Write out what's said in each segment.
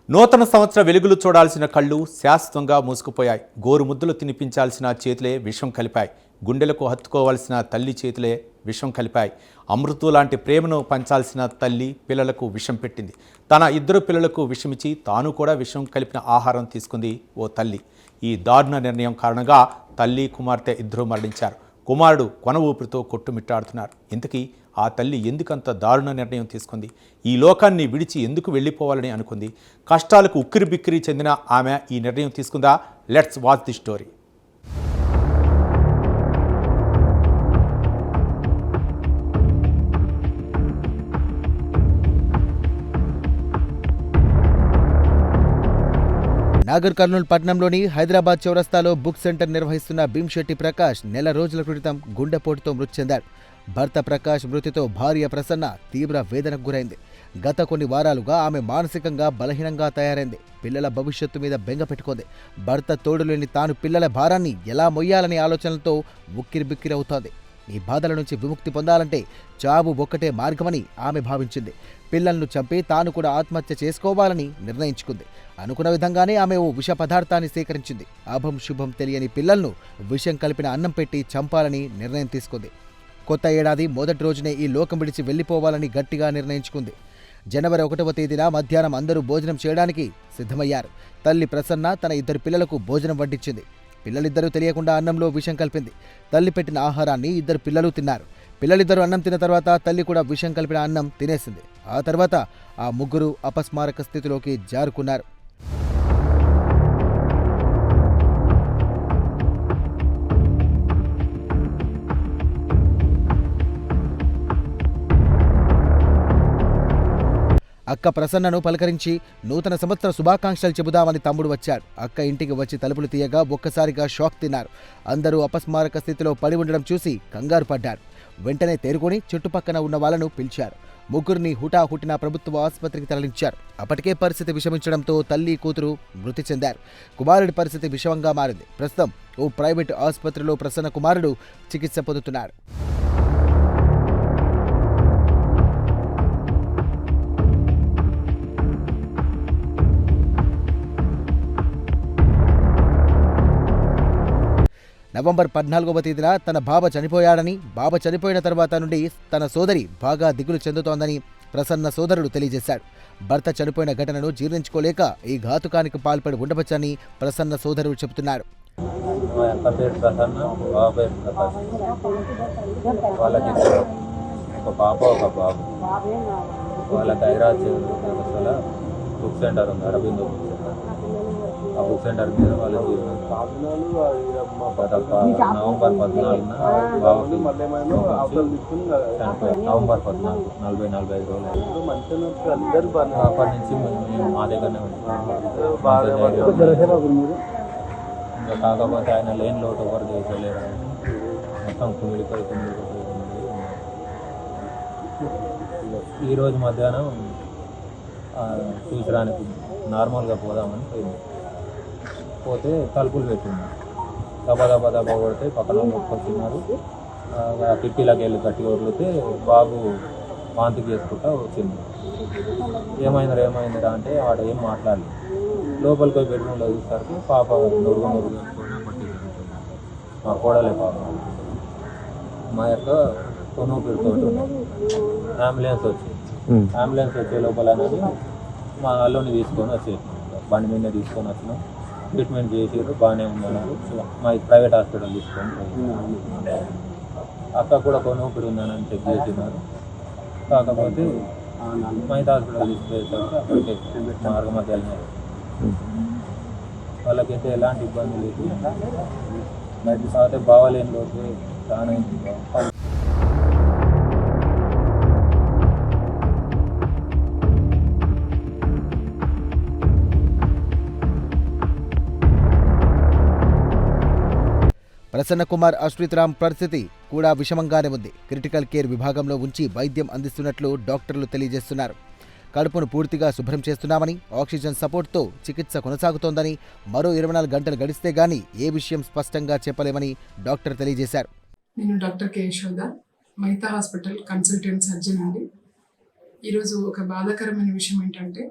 నూతన సంవత్సర వెలుగులు చూడాల్సిన కళ్ళు శాశ్వతంగా మూసుకుపోయాయి. గోరు ముద్దలు తినిపించాల్సిన చేతులే విషం కలిపాయి. గుండెలకు హత్తుకోవాల్సిన తల్లి చేతులే విషం కలిపాయి. అమృతు లాంటి ప్రేమను పంచాల్సిన తల్లి పిల్లలకు విషం పెట్టింది. తన ఇద్దరు పిల్లలకు విషమిచ్చి తాను కూడా విషం కలిపిన ఆహారం తీసుకుంది ఓ తల్లి. ఈ దారుణ నిర్ణయం కారణంగా తల్లి కుమార్తె ఇద్దరూ మరణించారు. కుమారుడు కొన ఊపిరితో కొట్టుమిట్టాడుతున్నారు. ఇంతకీ ఆ తల్లి ఎందుకంత దారుణ నిర్ణయం తీసుకుంది? ఈ లోకాన్ని విడిచి ఎందుకు వెళ్ళిపోవాలని అనుకుంది? కష్టాలకు ఉక్కిరి బిక్కిరి చెందిన ఆమె ఈ నిర్ణయం తీసుకుందా? Let's watch the story. Nagar Kurnool పట్టణంలోని హైదరాబాద్ చౌరస్తాలో బుక్ సెంటర్ నిర్వహిస్తున్న భీమ్శెట్టి ప్రకాష్ నెల రోజుల క్రితం గుండెపోటుతో మృతి చెందాడు. భర్త ప్రకాష్ మృతితో భార్య ప్రసన్న తీవ్ర వేదనకు గురైంది. గత కొన్ని వారాలుగా ఆమె మానసికంగా బలహీనంగా తయారైంది. పిల్లల భవిష్యత్తు మీద బెంగ పెట్టుకుంది. భర్త తోడులేని తాను పిల్లల భారాన్ని ఎలా మొయ్యాలనే ఆలోచనలతో ఉక్కిరిబిక్కిరవుతోంది. ఈ బాధల నుంచి విముక్తి పొందాలంటే చావు ఒక్కటే మార్గమని ఆమె భావించింది. పిల్లలను చంపి తాను కూడా ఆత్మహత్య చేసుకోవాలని నిర్ణయించుకుంది. అనుకున్న విధంగానే ఆమె ఓ విష పదార్థాన్ని సేకరించింది. అభం శుభం తెలియని పిల్లలను విషం కలిపిన అన్నం పెట్టి చంపాలని నిర్ణయం తీసుకుంది. కొత్త ఏడాది మొదటి రోజునే ఈ లోకం విడిచి వెళ్లిపోవాలని గట్టిగా నిర్ణయించుకుంది. జనవరి 1వ తేదీన మధ్యాహ్నం అందరూ భోజనం చేయడానికి సిద్ధమయ్యారు. తల్లి ప్రసన్న తన ఇద్దరు పిల్లలకు భోజనం వడ్డించింది. పిల్లలిద్దరూ తెలియకుండా అన్నంలో విషం కలిపింది. తల్లి పెట్టిన ఆహారాన్ని ఇద్దరు పిల్లలు తిన్నారు. పిల్లలిద్దరూ అన్నం తిన్న తర్వాత తల్లి కూడా విషం కలిపిన అన్నం తినేసింది. ఆ తర్వాత ఆ ముగ్గురు అపస్మారక స్థితిలోకి జారుకున్నారు. అక్క ప్రసన్నను పలకరించి నూతన సంవత్సర శుభాకాంక్షలు చెబుదామని తమ్ముడు వచ్చాడు. అక్క ఇంటికి వచ్చి తలుపులు తీయగా ఒక్కసారిగా షాక్ తిన్నారు. అందరూ అపస్మారక స్థితిలో పడి ఉండడం చూసి కంగారు పడ్డారు. వెంటనే తేరుకొని చుట్టుపక్కన ఉన్న వాళ్లను పిలిచారు. ముగ్గురిని హుటాహుటిన ప్రభుత్వ ఆసుపత్రికి తరలించారు. అప్పటికే పరిస్థితి విషమించడంతో తల్లి కూతురు మృతి చెందారు. కుమారుడి పరిస్థితి విషమంగా మారింది. ప్రస్తుతం ఓ ప్రైవేటు ఆసుపత్రిలో ప్రసన్న కుమారుడు చికిత్స పొందుతున్నాడు. నవంబర్ 14వ తేదీన తన బావ చనిపోయాడని, బావ చనిపోయిన తర్వాత నుండి తన సోదరి బాగా దిగులు చెందుతోందని ప్రసన్న సోదరుడు తెలియజేశాడు. భర్త చనిపోయిన ఘటనను జీర్ణించుకోలేక ఈ ఘాతుకానికి పాల్పడి ఉండవచ్చని ప్రసన్న సోదరుడు చెబుతున్నారు. ఆ బుక్ సెంటర్ మీద వాళ్ళకి నవంబర్ 14న బాబుకి నవంబర్ 14 40-45 రోజులు అప్పటి నుంచి మేము మా దగ్గరనే ఉంటాం. ఇంకా కాకపోతే ఆయన లేని లోటు ఎవరు చేసలేరు. మొత్తం కుమిడిపోయి ఈరోజు మధ్యాహ్నం చూసడానికి నార్మల్గా పోదామని పోతే తలుపులు పెట్టింది. దబా కొడితే పక్కన వచ్చినారు. కిటికీలకు వెళ్ళి కట్టి వదిలితే బాబు వాంతి చేసుకుంటా వచ్చింది. ఏమైందిరా అంటే వాడు ఏం మాట్లాడలేదు. లోపలికి పోయి బెడ్రూమ్లో చూసరికి పాప నొరుగు పట్టి మా కోడలే పాప. మా యొక్క కొనుపేరుతో అంబులెన్స్ వచ్చింది. అంబులెన్స్ వచ్చే లోపల అనేది మా అల్లుని తీసుకొని వచ్చేసాం. బండి మీద తీసుకొని వచ్చినాం. ట్రీట్మెంట్ చేసారు, బాగానే ఉందన్నారు. మా ప్రైవేట్ హాస్పిటల్ తీసుకొని అక్క కూడా కొన్ని ఊపిరి ఉందని చెక్ చేసినారు. కాకపోతే మైత హాస్పిటల్ తీసుకుపోయేసరికి అక్కడికి మార్గం మధ్య వెళ్ళినారు. వాళ్ళకైతే ఎలాంటి ఇబ్బంది లేదు. కాకపోతే బాగాలేని లోటు చాలా ప్రసన్న కుమార్ అశ్విత్రామ్ పరిస్థితి కూడా విషమంగానే ఉంది. క్రిటికల్ కేర్ విభాగంలో ఉంచి వైద్యం అందిస్తున్నట్లు డాక్టర్లు తెలియజేస్తున్నారు. కడుపును పూర్తిగా శుభ్రం చేస్తున్నామని, ఆక్సిజన్ సపోర్ట్తో చికిత్స కొనసాగుతోందని, మరో 24 గంటలు గడిస్తే గానీ ఏ విషయం స్పష్టంగా చెప్పలేమని డాక్టర్ తెలియజేశారు. నేను డాక్టర్ కే యశోద, మైతా హాస్పిటల్ కన్సల్టెంట్ సర్జన్ అండి. ఈరోజు ఒక బాధాకరమైన విషయం ఏంటంటే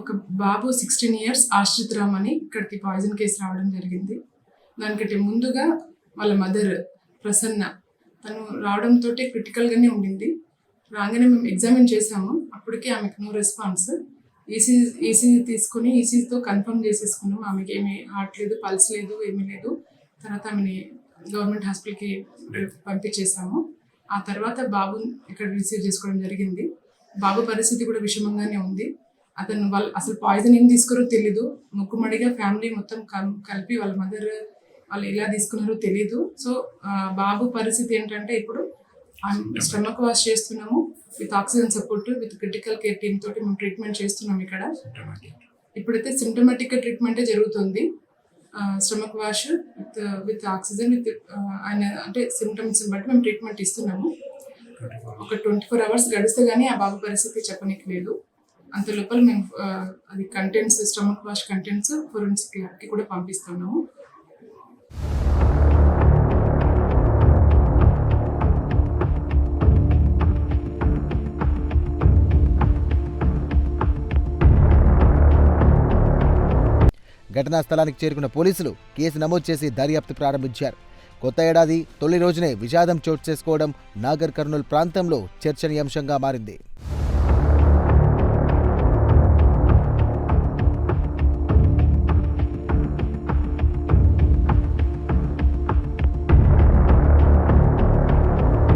ఒక బాబు 16 ఇయర్స్ ఆశ్రిత్ రామ్ అని ఇక్కడికి పాయిజన్ కేసు రావడం జరిగింది. దానికంటే ముందుగా వాళ్ళ మదర్ ప్రసన్న తను రావడంతో క్రిటికల్గానే ఉండింది. రాగానే మేము ఎగ్జామిన్ చేసాము. అప్పటికే ఆమెకు నో రెస్పాన్స్. ఈసీ తీసుకుని ఈసీతో కన్ఫర్మ్ చేసేసుకున్నాం. ఆమెకి ఏమీ హార్ట్ లేదు, పల్స్ లేదు, ఏమీ లేదు. తర్వాత ఆమెని గవర్నమెంట్ హాస్పిటల్కి పంపించేసాము. ఆ తర్వాత బాబు ఇక్కడ రిసీవ్ చేసుకోవడం జరిగింది. బాబు పరిస్థితి కూడా విషమంగానే ఉంది. అతను వాళ్ళు అసలు పాయిజన్ ఏం తీసుకున్నారో తెలీదు. ముక్కుమడిగా ఫ్యామిలీ మొత్తం కలిపి వాళ్ళ మదర్ వాళ్ళు ఎలా తీసుకున్నారో తెలీదు. సో బాబు పరిస్థితి ఏంటంటే ఇప్పుడు స్టమక్ వాష్ చేస్తున్నాము with oxygen support with critical care team తోటి మేము ట్రీట్మెంట్ చేస్తున్నాం. ఇక్కడ ఇప్పుడైతే సిమ్టమాటిక్ ట్రీట్మెంటే జరుగుతుంది. Stomach wash with oxygen with ఆయన అంటే సిమ్టమ్స్ బట్టి మేము ట్రీట్మెంట్ ఇస్తున్నాము. ఒక 24 hours గడిస్తే కానీ ఆ బాబు పరిస్థితి చెప్పనీకి లేదు. అంత లోపల మేము అది contents stomach wash contents forensic ల్యాబ్కి కూడా పంపిస్తున్నాము. ఘటనా స్థలానికి చేరుకున్న పోలీసులు కేసు నమోదు చేసి దర్యాప్తు ప్రారంభించారు. కొత్త ఏడాది తొలి రోజునే విషాదం చోటు చేసుకోవడం నాగర్ కర్నూల్ ప్రాంతంలో చర్చనీయాంశంగా మారింది.